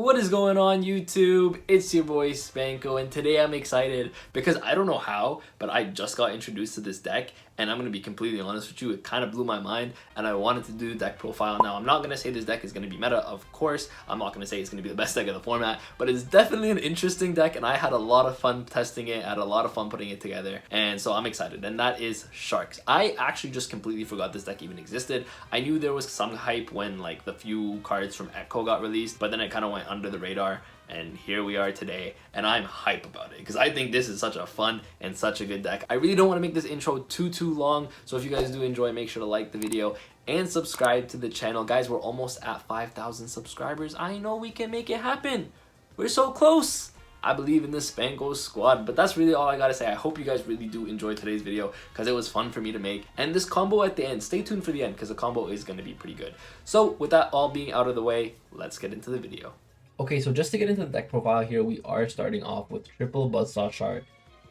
What is going on YouTube? It's your boy Spanko, and today I'm excited because I don't know how, but I just got introduced to this deck, and I'm going to be completely honest with you, it kind of blew my mind, and I wanted to do deck profile. Now, I'm not going to say this deck is going to be meta, of course. I'm not going to say it's going to be the best deck of the format, but it's definitely an interesting deck, and I had a lot of fun testing it, I had a lot of fun putting it together, and so I'm excited, and that is Sharks. I actually just completely forgot this deck even existed. I knew there was some hype when like the few cards from Echo got released, but then it kind of went under the radar, and here we are today, and I'm hype about it because I think this is such a fun and such a good deck. I really don't want to make this intro too long, so if you guys do enjoy, make sure to like the video and subscribe to the channel. Guys, we're almost at 5,000 subscribers. I know we can make it happen. We're so close. I believe in this Spanko squad, but that's really all I gotta say. I hope you guys really do enjoy today's video because it was fun for me to make. And this combo at the end, stay tuned for the end because the combo is going to be pretty good. So with that all being out of the way, let's get into the video. Okay, so just to get into the deck profile here, we are starting off with triple Buzzsaw Shark,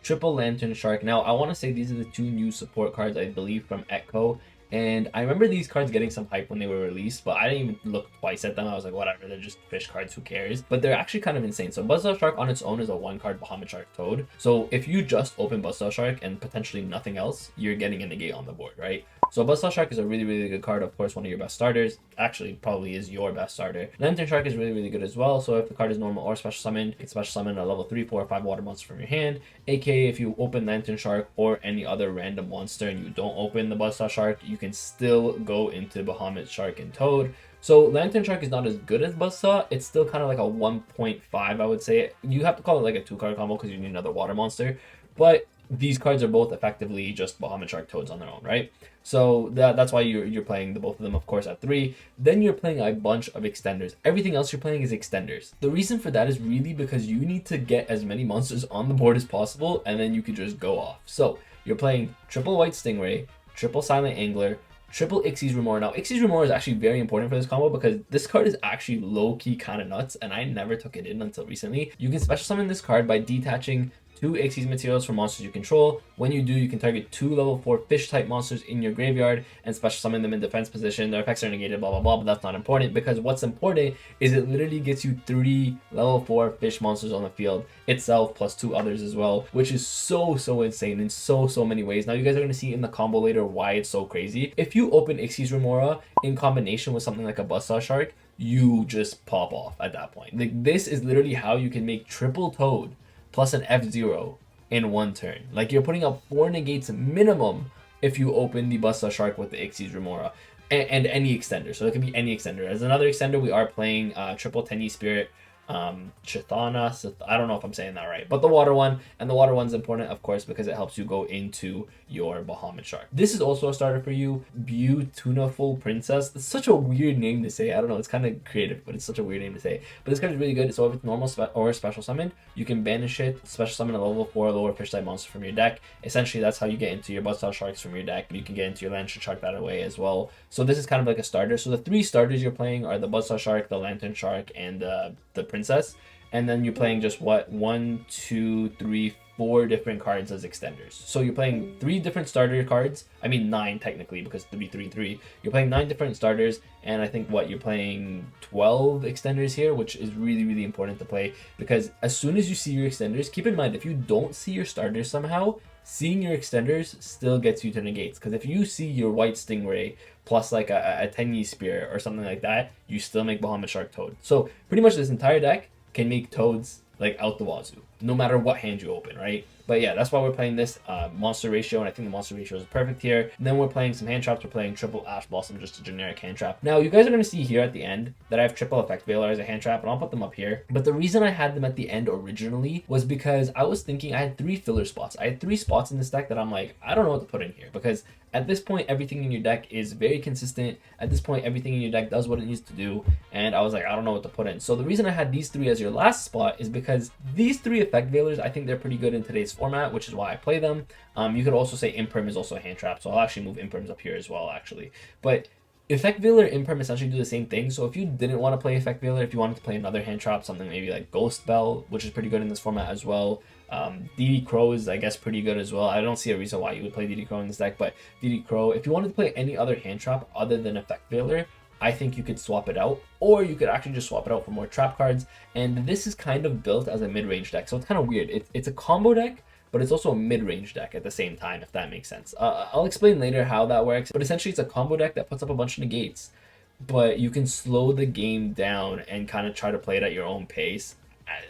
triple Lantern Shark. Now, I want to say these are the two new support cards, I believe, from Echo. And I remember these cards getting some hype when they were released, but I didn't even look twice at them. I was like, whatever, they're just fish cards, who cares? But they're actually kind of insane. So Buzzsaw Shark on its own is a 1-card Mohamed Shark Toad. So if you just open Buzzsaw Shark and potentially nothing else, you're getting a negate on the board, right? So Buzzsaw Shark is a really good card, of course, one of your best starters. Actually, probably is your best starter. Lantern Shark is really good as well. So if the card is normal or special summon, you can special summon a level 3, 4, or 5 water monster from your hand. AKA if you open Lantern Shark or any other random monster and you don't open the Buzzsaw Shark, you can still go into Mohamed Shark and Toad. So Lantern Shark is not as good as Buzzsaw. It's still kind of like a 1.5, I would say. You have to call it like a 2-card combo because you need another water monster. But these cards are both effectively just Mohamed Shark Toads on their own, right? So that's why you're playing the both of them, of course, at 3. Then you're playing a bunch of extenders. Everything else you're playing is extenders. The reason for that is really because you need to get as many monsters on the board as possible, and then you could just go off. So you're playing triple White Stingray, triple Silent Angler, triple Ixie's Remora. Now, Ixie's Remora is actually very important for this combo because this card is actually low-key kind of nuts, and I never took it in until recently. You can special summon this card by detaching 2 Ixie's materials from monsters you control. When you do, you can target 2 level 4 fish-type monsters in your graveyard and special summon them in defense position. Their effects are negated, blah, blah, blah, but that's not important because what's important is it literally gets you 3 level 4 fish monsters on the field itself, plus 2 others as well, which is so insane in so many ways. Now, you guys are going to see in the combo later why it's so crazy. If you open Ixie's Remora in combination with something like a Buzzsaw Shark, you just pop off at that point. Like, this is literally how you can make triple Toad plus an F0 in 1 turn. Like, you're putting up 4 negates minimum if you open the Buzzsaw Shark with the Ixie's Remora and any extender. So it can be any extender. As another extender, we are playing triple Tenyi Spirit, Chithana, I don't know if I'm saying that right, but the water one, and the water one's important, of course, because it helps you go into your Mohamed Shark. This is also a starter for you, Beautiful Princess. It's such a weird name to say. I don't know, it's kind of creative, but it's such a weird name to say. But this card is really good. So if it's normal or special summon, you can banish it, special summon a level 4 lower fish type monster from your deck. Essentially, that's how you get into your Buzzsaw Sharks from your deck. You can get into your Lantern Shark that way as well. So this is kind of like a starter. So the 3 starters you're playing are the Buzzsaw Shark, the Lantern Shark, and the Princess. And then you're playing just what, 1, 2, 3, 4 different cards as extenders. So you're playing 3 different starter cards. I mean 9 technically, because 3, 3, 3. You're playing 9 different starters, and I think what, you're playing 12 extenders here, which is really important to play, because as soon as you see your extenders, keep in mind, if you don't see your starters somehow, seeing your extenders still gets you to negates. Because if you see your White Stingray plus like a Tenyi Spirit or something like that, you still make Mohamed Shark Toad. So pretty much this entire deck can make Toads like out the wazoo, no matter what hand you open, right? But yeah, that's why we're playing this monster ratio, and I think the monster ratio is perfect here. And then we're playing some hand traps. We're playing triple Ash Blossom, just a generic hand trap. Now, you guys are going to see here at the end that I have triple Effect Veiler as a hand trap, and I'll put them up here. But the reason I had them at the end originally was because I was thinking I had 3 filler spots. I had 3 spots in this deck that I'm like, I don't know what to put in here, because at this point, everything in your deck is very consistent. At this point, everything in your deck does what it needs to do. And I was like, I don't know what to put in. So the reason I had these 3 as your last spot is because these 3 Effect Veilers, I think they're pretty good in today's format, which is why I play them. You could also say Imperm is also a hand trap. So I'll actually move Imperms up here as well, actually. But Effect Veiler and Imperm essentially do the same thing. So if you didn't want to play Effect Veiler, if you wanted to play another hand trap, something maybe like Ghost Bell, which is pretty good in this format as well. DD Crow is, I guess, pretty good as well. I don't see a reason why you would play DD Crow in this deck, but DD Crow, if you wanted to play any other hand trap other than Effect Veiler, I think you could swap it out, or you could actually just swap it out for more trap cards. And this is kind of built as a mid-range deck, so it's kind of weird. It's a combo deck, but it's also a mid-range deck at the same time, if that makes sense. I'll explain later how that works, but essentially it's a combo deck that puts up a bunch of negates, but you can slow the game down and kind of try to play it at your own pace.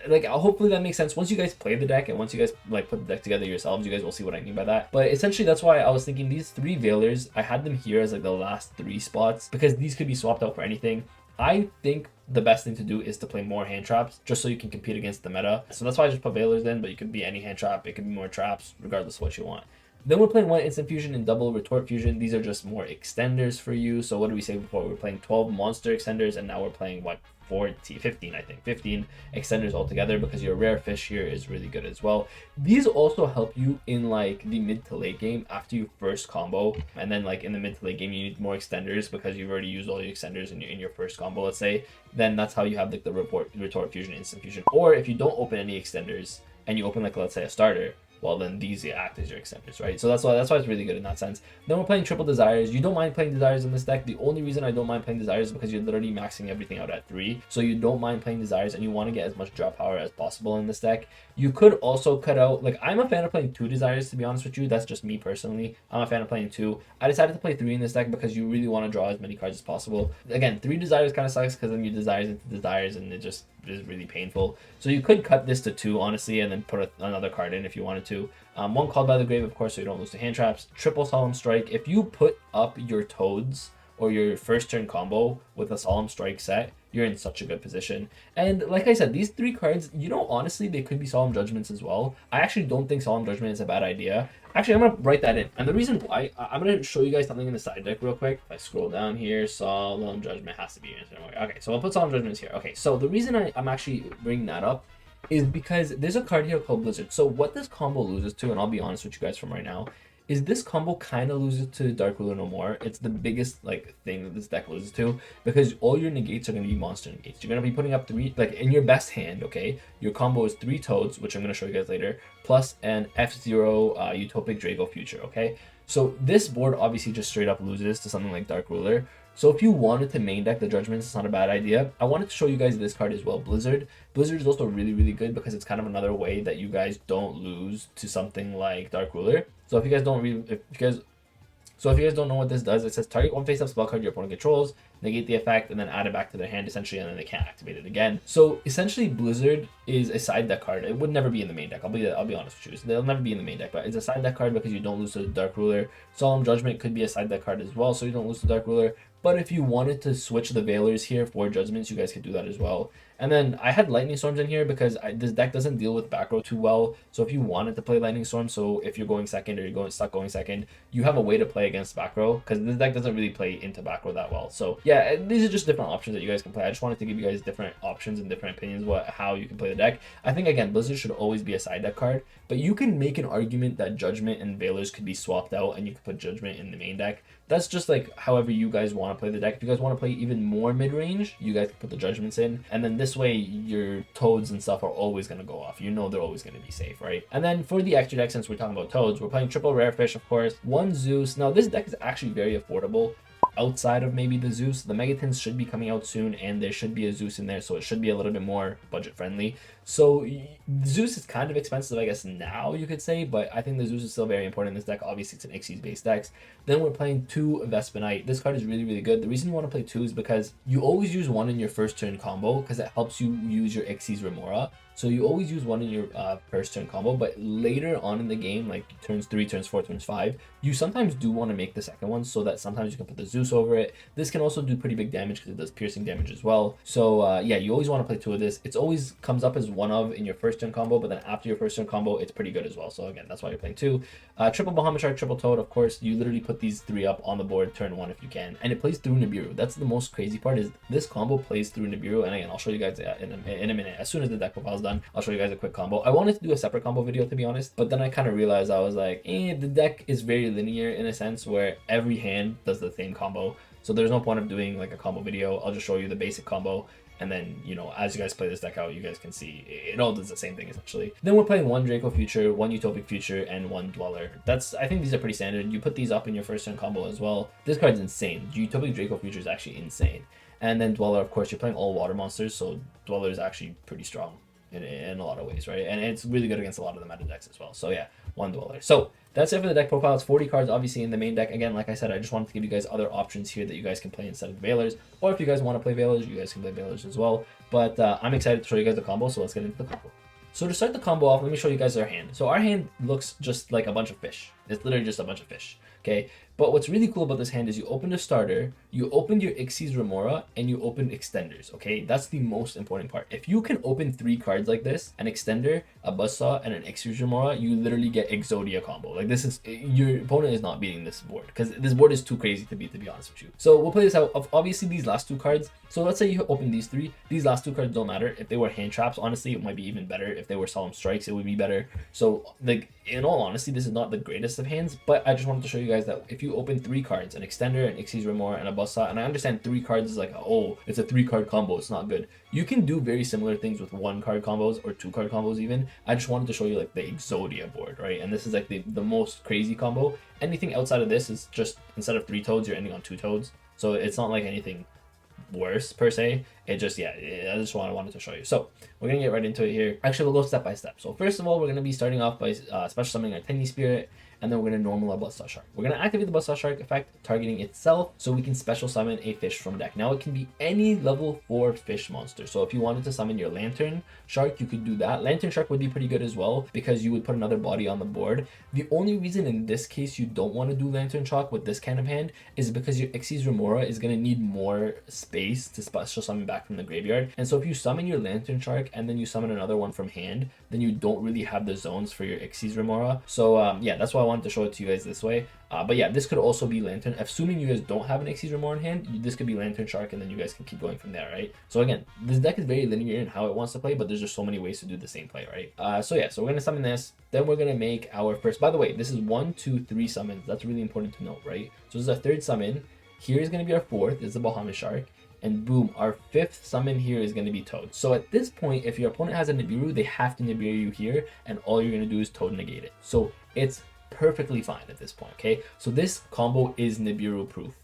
Like, hopefully that makes sense. Once you guys play the deck and once you guys like put the deck together yourselves, you guys will see what I mean by that. But essentially that's why I was thinking these 3 Veilers, I had them here as like the last 3 spots because these could be swapped out for anything. I think the best thing to do is to play more hand traps just so you can compete against the meta. So that's why I just put Veilers in, but you could be any hand trap, it could be more traps, regardless of what you want. Then we're playing 1 instant fusion and double retort fusion. These are just more extenders for you. So what did we say before? We're playing 12 monster extenders, and now we're playing what, 15, I think 15 extenders altogether, because your rare fish here is really good as well. These also help you in like the mid to late game after you first combo, and then like in the mid to late game you need more extenders because you've already used all your extenders in your first combo, let's say. Then that's how you have like the retort fusion, instant fusion. Or if you don't open any extenders and you open like, let's say, a starter, well then these act as your extenders, right? So that's why it's really good in that sense. Then we're playing triple desires. You don't mind playing desires in this deck. The only reason I don't mind playing desires is because you're literally maxing everything out at 3. So you don't mind playing desires and you want to get as much draw power as possible in this deck. You could also cut out, like, I'm a fan of playing 2 desires, to be honest with you. That's just me personally. I'm a fan of playing 2. I decided to play 3 in this deck because you really want to draw as many cards as possible. Again, 3 desires kind of sucks because then you desires into desires and it just is really painful. So you could cut this to 2, honestly, and then put another card in if you wanted to. 1 Called by the Grave, of course, so you don't lose to hand traps. Triple Solemn Strike. If you put up your Toads or your first turn combo with a Solemn Strike set, you're in such a good position. And like I said, these 3 cards, you know, honestly, they could be Solemn Judgments as well. I actually don't think Solemn Judgment is a bad idea. Actually, I'm going to write that in. And the reason why, I'm going to show you guys something in the side deck real quick. If I scroll down here, Solemn Judgment has to be in somewhere. Okay, so I'll put Solemn Judgments here. Okay, so the reason I'm actually bringing that up is because there's a card here called Blizzard. So what this combo loses to, and I'll be honest with you guys from right now, is this combo kind of loses to Dark Ruler No More. It's the biggest like thing that this deck loses to, because all your negates are going to be monster negates. You're going to be putting up 3, like in your best hand, okay? Your combo is 3 Toads, which I'm going to show you guys later, plus an F0 Utopic Drago Future, okay? So this board obviously just straight up loses to something like Dark Ruler. So if you wanted to main deck the Judgments, it's not a bad idea. I wanted to show you guys this card as well, Blizzard. Blizzard is also really, really good because it's kind of another way that you guys don't lose to something like Dark Ruler. So if you guys don't don't know what this does, it says target 1 face-up spell card your opponent controls, negate the effect, and then add it back to their hand essentially, and then they can't activate it again. So essentially, Blizzard is a side deck card. It would never be in the main deck. I'll be honest with you. So they'll never be in the main deck, but it's a side deck card because you don't lose to Dark Ruler. Solemn Judgment could be a side deck card as well, so you don't lose to Dark Ruler. But if you wanted to switch the Veilers here for Judgments, you guys could do that as well. And then I had Lightning Storms in here because this deck doesn't deal with back row too well. So if you wanted to play Lightning Storm, so if you're going second or you're stuck going second, you have a way to play against back row because this deck doesn't really play into back row that well. So yeah, these are just different options that you guys can play. I just wanted to give you guys different options and different opinions how you can play the deck. I think again, Blizzard should always be a side deck card, but you can make an argument that Judgment and Veilers could be swapped out and you could put Judgment in the main deck. That's just like however you guys want to play the deck. If you guys want to play even more mid-range, you guys can put the Judgments in, and then this way your Toads and stuff are always going to go off. You know they're always going to be safe, right? And then for the extra deck, since we're talking about Toads, we're playing triple Rare Fish, of course, 1 Zeus. Now this deck is actually very affordable. Outside of maybe the Zeus, the Megatons should be coming out soon, and there should be a Zeus in there, so it should be a little bit more budget friendly. So Zeus is kind of expensive, I guess, now you could say, but I think the Zeus is still very important in this deck. Obviously, it's an Xyz based deck. Then we're playing 2 Vespinite. This card is really, really good. The reason you want to play 2 is because you always use 1 in your first turn combo because it helps you use your Xyz Remora. So you always use 1 in your first turn combo, but later on in the game, like turns 3, turns 4, turns 5, you sometimes do want to make the second one so that sometimes you can put the Zeus over it. This can also do pretty big damage because it does piercing damage as well. So yeah, you always want to play 2 of this. It always comes up as 1 of in your first turn combo, but then after your first turn combo, it's pretty good as well. So again, that's why you're playing 2. Triple Bahamut Shark, triple Toad, of course, you literally put these 3 up on the board turn 1 if you can. And it plays through Nibiru. That's the most crazy part, is this combo plays through Nibiru. And again, I'll show you guys in a minute. As soon as the deck profile is done, I'll show you guys a quick combo. I wanted to do a separate combo video, to be honest, but then I kind of realized, I was like, the deck is very linear in a sense where every hand does the same combo. So there's no point of doing like a combo video. I'll just show you the basic combo. And then, you know, as you guys play this deck out, you guys can see it all does the same thing essentially. Then we're playing 1 Draco Future, 1 Utopic Future, and 1 Dweller. I think these are pretty standard. You put these up in your first turn combo as well. This card's insane. Utopic Draco Future is actually insane. And then Dweller, of course, you're playing all water monsters, so Dweller is actually pretty strong in a lot of ways, right? And it's really good against a lot of the meta decks as well. So yeah, 1 Dweller. So that's it for the deck profile. It's 40 cards, obviously, in the main deck. Again, like I said, I just wanted to give you guys other options here that you guys can play instead of Veilers. Or if you guys want to play Veilers, you guys can play Veilers as well. But I'm excited to show you guys the combo, so let's get into the combo. So to start the combo off, let me show you guys our hand. So our hand looks just like a bunch of fish. It's literally just a bunch of fish, okay? But what's really cool about this hand is you opened a starter, you opened your Xyz Remora, and you opened extenders, okay? That's the most important part. If you can open 3 cards like this, an extender, a buzzsaw, and an Xyz Remora, you literally get Exodia combo. Like this is, your opponent is not beating this board, because this board is too crazy to beat, to be honest with you. So we'll play this out of obviously these last 2 cards. So let's say you open these 3. These last 2 cards don't matter. If they were hand traps, honestly, it might be even better. If they were solemn strikes, it would be better. So like, in all honesty, this is not the greatest of hands, but I just wanted to show you guys that if you open 3 cards, an extender, an Xyz Remora, and a buzzsaw, and I understand 3 cards is like, oh, it's a 3-card combo, it's not good. You can do very similar things with 1-card combos or 2-card combos even. I just wanted to show you like the Exodia board, right? And this is like the most crazy combo. Anything outside of this is just, instead of 3 toads, you're ending on 2 toads. So it's not like anything worse per se. It just, yeah, I just wanted to show you. So we're gonna get right into it here. Actually, we'll go step by step. So first of all, we're gonna be starting off by special summoning our Tiny Spirit, and then we're going to normal our Buzzsaw Shark. We're going to activate the Buzzsaw Shark effect, targeting itself, so we can special summon a fish from deck. Now it can be any level 4 fish monster. So if you wanted to summon your Lantern Shark, you could do that. Lantern Shark would be pretty good as well, because you would put another body on the board. The only reason in this case you don't want to do Lantern Shark with this kind of hand is because your Xyz Remora is going to need more space to special summon back from the graveyard. And so if you summon your Lantern Shark and then you summon another one from hand, then you don't really have the zones for your Xyz Remora. So yeah, that's why I wanted to show it to you guys this way. But yeah, this could also be Lantern. Assuming you guys don't have an Xyz Remora in hand, this could be Lantern Shark, and then you guys can keep going from there, right? So again, this deck is very linear in how it wants to play, but there's just so many ways to do the same play, right? So yeah, so we're going to summon this. Then we're going to make our first, by the way, this is 1, 2, 3 summons. That's really important to note, right? So this is our 3rd summon. Here is going to be our 4th. This is the Mohamed Shark. And boom, our 5th summon here is going to be Toad. So at this point, if your opponent has a Nibiru, they have to Nibiru you here, and all you're going to do is Toad negate it. So it's perfectly fine at this point, okay? So this combo is Nibiru proof.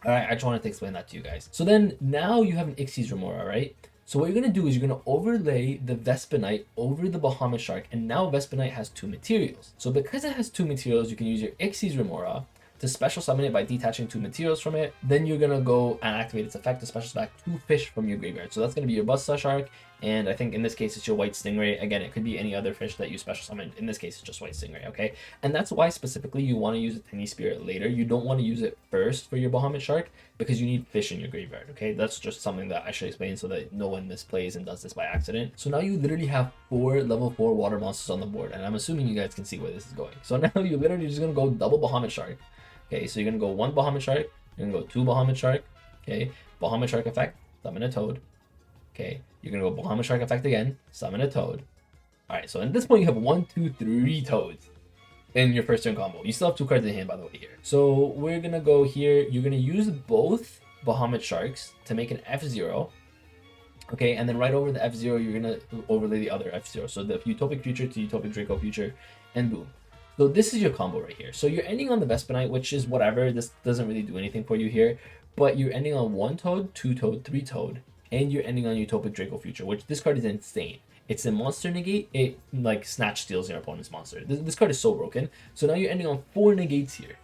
All right, I just wanted to explain that to you guys. So then now you have an Xyz Remora, right? So what you're going to do is you're going to overlay the Vespanite over the Mohamed Shark, and now Vespanite has 2 materials. So because it has 2 materials, you can use your Xyz Remora to special summon it by detaching 2 materials from it. Then you're gonna go and activate its effect to special back 2 fish from your graveyard. So that's gonna be your Buzzsaw Shark, and I think in this case it's your White Stingray. Again, it could be any other fish that you special summoned. In this case, it's just White Stingray, okay? And that's why specifically you want to use a Tiny Spirit later. You don't want to use it first for your Mohamed Shark, because you need fish in your graveyard, okay? That's just something that I should explain so that no one misplays and does this by accident. So now you literally have 4 level 4 water monsters on the board, and I'm assuming you guys can see where this is going. So now you're literally just gonna go double Mohamed Shark. Okay, so you're gonna go 1 Mohamed Shark, you're gonna go 2 Mohamed Shark, okay, Mohamed Shark effect, summon a Toad, okay, you're gonna go Mohamed Shark effect again, summon a Toad. Alright, so at this point you have 1, 2, 3 Toads in your first turn combo. You still have 2 cards in hand, by the way, here. So we're gonna go here, you're gonna use both Mohamed Sharks to make an F0, okay, and then right over the F0, you're gonna overlay the other F0. So the Utopic Future to Utopic Draco Future, and boom. So this is your combo right here. So you're ending on the Vespanite, which is whatever. This doesn't really do anything for you here. But you're ending on 1 Toad, 2 Toad, 3 Toad. And you're ending on Utopic Draco Future, which this card is insane. It's a monster negate. It like snatch steals your opponent's monster. This card is so broken. So now you're ending on 4 negates here.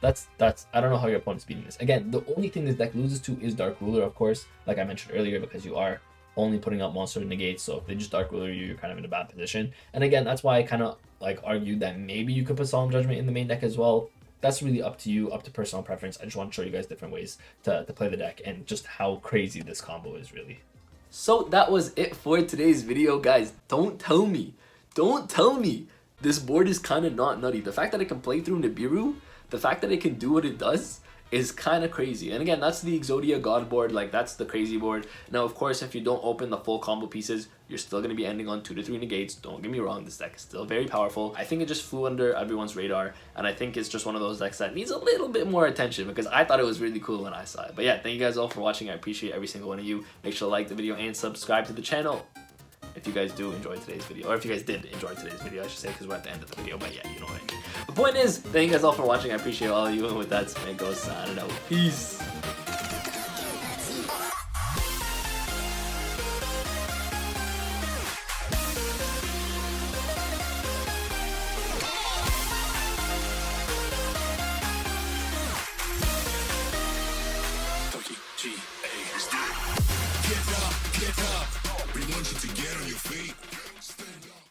That's I don't know how your opponent's beating this. Again, the only thing this deck loses to is Dark Ruler, of course, like I mentioned earlier, because you are only putting out monster negates. So if they just Dark Ruler you, you're kind of in a bad position. And again, that's why I kind of like argued that maybe you could put Solemn Judgment in the main deck as well. That's really up to you, up to personal preference. I just want to show you guys different ways to play the deck and just how crazy this combo is really. So that was it for today's video, guys. Don't tell me this board is kind of not nutty. The fact that it can play through Nibiru, the fact that it can do what it does, is kind of crazy. And again, that's the Exodia God board, like that's the crazy board. Now, of course, if you don't open the full combo pieces, you're still going to be ending on 2 to 3 negates. Don't get me wrong, this deck is still very powerful. I think it just flew under everyone's radar, and I think it's just one of those decks that needs a little bit more attention because I thought it was really cool when I saw it. But yeah, thank you guys all for watching. I appreciate every single one of you. Make sure to like the video and subscribe to the channel if you guys do enjoy today's video, or if you guys did enjoy today's video, I should say, because we're at the end of the video. But yeah, you know what I mean. The point is, thank you guys all for watching. I appreciate all of you, and with that, Spanko signing out. Peace. Get up, we want you to get on your feet.